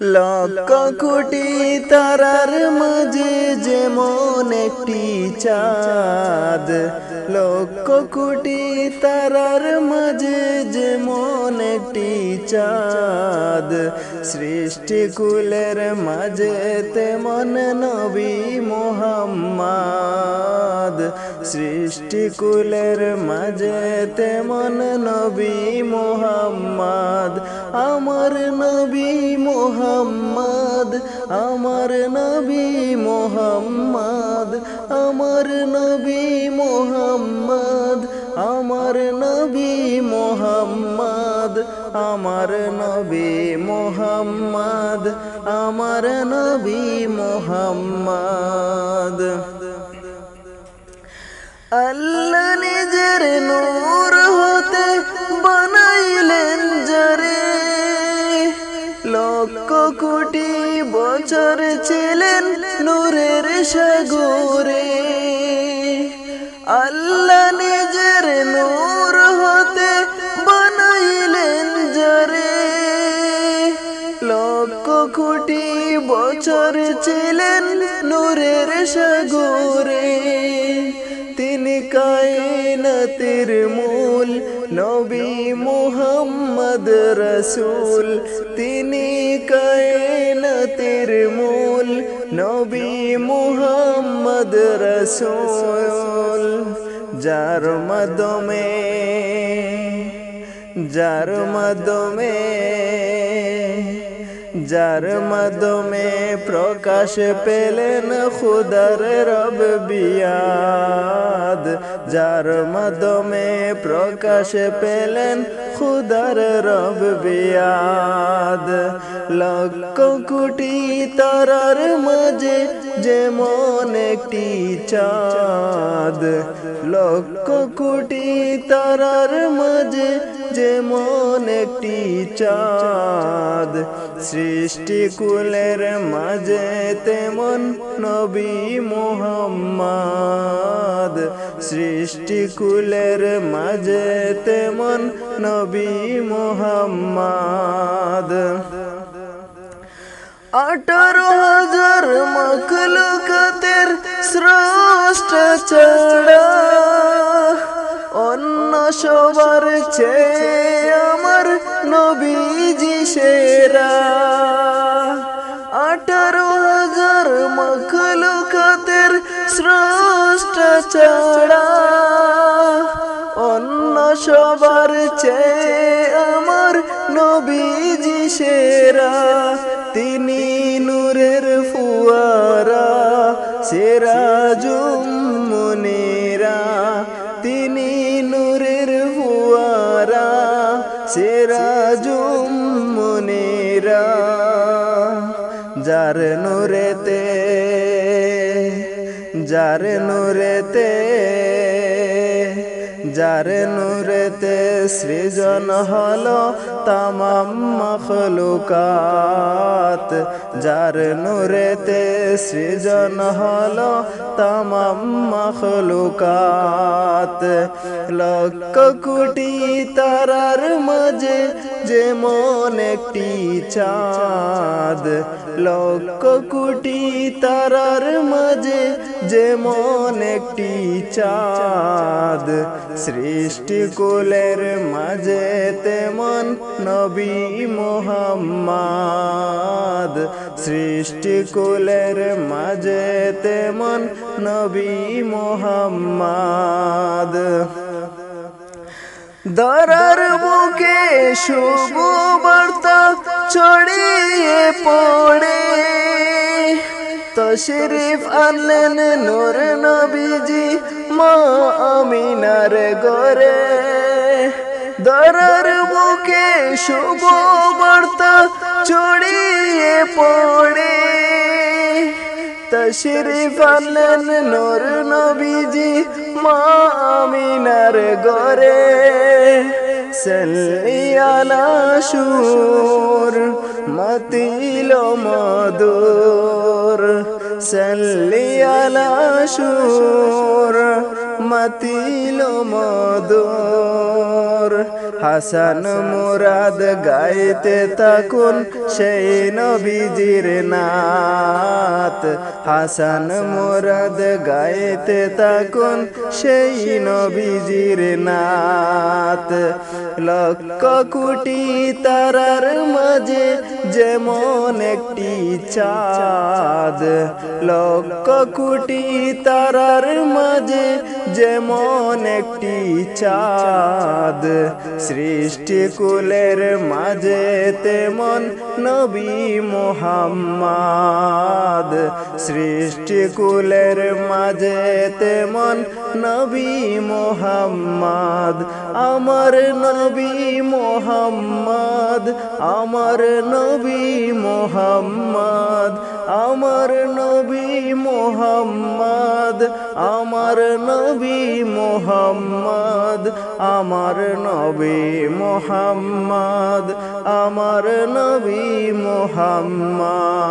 লক্ষ কোটি তারার মাঝে যেমন একটি চাঁদ, লক্ষ কোটি তারার মাঝে যেমন একটি চাঁদ, সৃষ্টিকুলের মাঝে তেমন নবী মুহাম্মদ, সৃষ্টিকুলের মাঝে তেমন নবী মুহাম্মদ, আমার নবী মুহাম্মদ, আমার নবী মুহাম্মদ, আমার নবী মুহাম্মদ, আমার নবী মুহাম্মদ, আমার নবী মুহাম্মদ, আমার নবী মুহাম্মদ। আল্লাহ নিজের নূর হতে বানাইলেন যারে, লক্ষ কোটি বছর ছিলেন নূরের সাগরে। আল্লাহ নিজের নূর হতে বানাইলেন যারে, লক্ষ কোটি বছর ছিলেন নূরের সাগরে। তিনি কায়নাতের মূল নবী মুহাম্মদ রাসূল, তিনি কায়নাতের মূল নবী মুহাম্মদ রাসূল। যার মাধ্যমে প্রকাশ পেলেন খুদার রব্বিয়াত, যার মাধ্যমে প্রকাশ পেলেন খুদার রব্বিয়াত। লক্ষ কোটি তারার মাঝে যেমন একটি চাঁদ, লক্ষ কোটি তারার মাঝে যেমন একটি চাঁদ, সৃষ্টিকুলের মাঝে তেমন নবী মুহাম্মদ, সৃষ্টিকুলের মাঝে তেমন নবী মুহাম্মদ। 18,000 মাখলুকাতের স্রষ্টা ছাড়া অন্য সবার চেয়ে আমার নবীজি সেরা। 18,000 মাখলুকাতের স্রষ্টা ছাড়া অন্য সবার চেয়ে আমার নবীজি সেরা। তিনি নূরের ফুয়ারা সিরাজুম মুনিরা, তিনি নূরের ফুয়ারা সিরাজুম মুনিরা। যার নূরেতে সৃজন হলো তামাম মখলুকাত, যার নূরেতে সৃজন হলো তামাম মখলুকাত। লক্ষ কোটি তারার মাঝে যেমন একটি চাঁদ, লক্ষ কোটি তারার মাঝে যেমন একটি চাঁদ, সৃষ্টিকুলের মাঝে তেমন নবী মুহাম্মদ, সৃষ্টিকুলের মাঝে তেমন নবী মুহাম্মদ। ধরার বুকে শুভ বার্তা ছড়িয়ে পড়ে, তশরিফ আনলেন নূর নবীজি মা আমিনার ঘরে। ধরার বুকে শুভ বার্তা ছড়িয়ে পড়ে, তশরিফ আনলেন নূর নবীজি মা আমিনার ঘরে। সাল্লি আলা সুর মাতিল মধুর, সাল্লি আলা সুর মাতিল মধুর। হাসান মুরাদ গাইতে থাকুন সেই নবীজির নাত হাসান মুরাদ গাইতে থাকুন সেই নবীজির নাত লক্ষ কোটি তারার মাঝে যেমন একটি চাঁদ লক্ষ কোটি তারার মাঝে যেমন একটি চাঁদ সৃষ্টি কুলের মাঝে তেমন নবী মুহাম্মদ সৃষ্টি কুলের মাঝে তেমন নবী মুহাম্মদ আমার নবী মুহাম্মদ আমার নবী মুহাম্মদ আমার নবী মুহাম্মদ আমার নবী মুহাম্মদ আমার নবী মুহাম্মদ আমার নবী মুহাম্মদ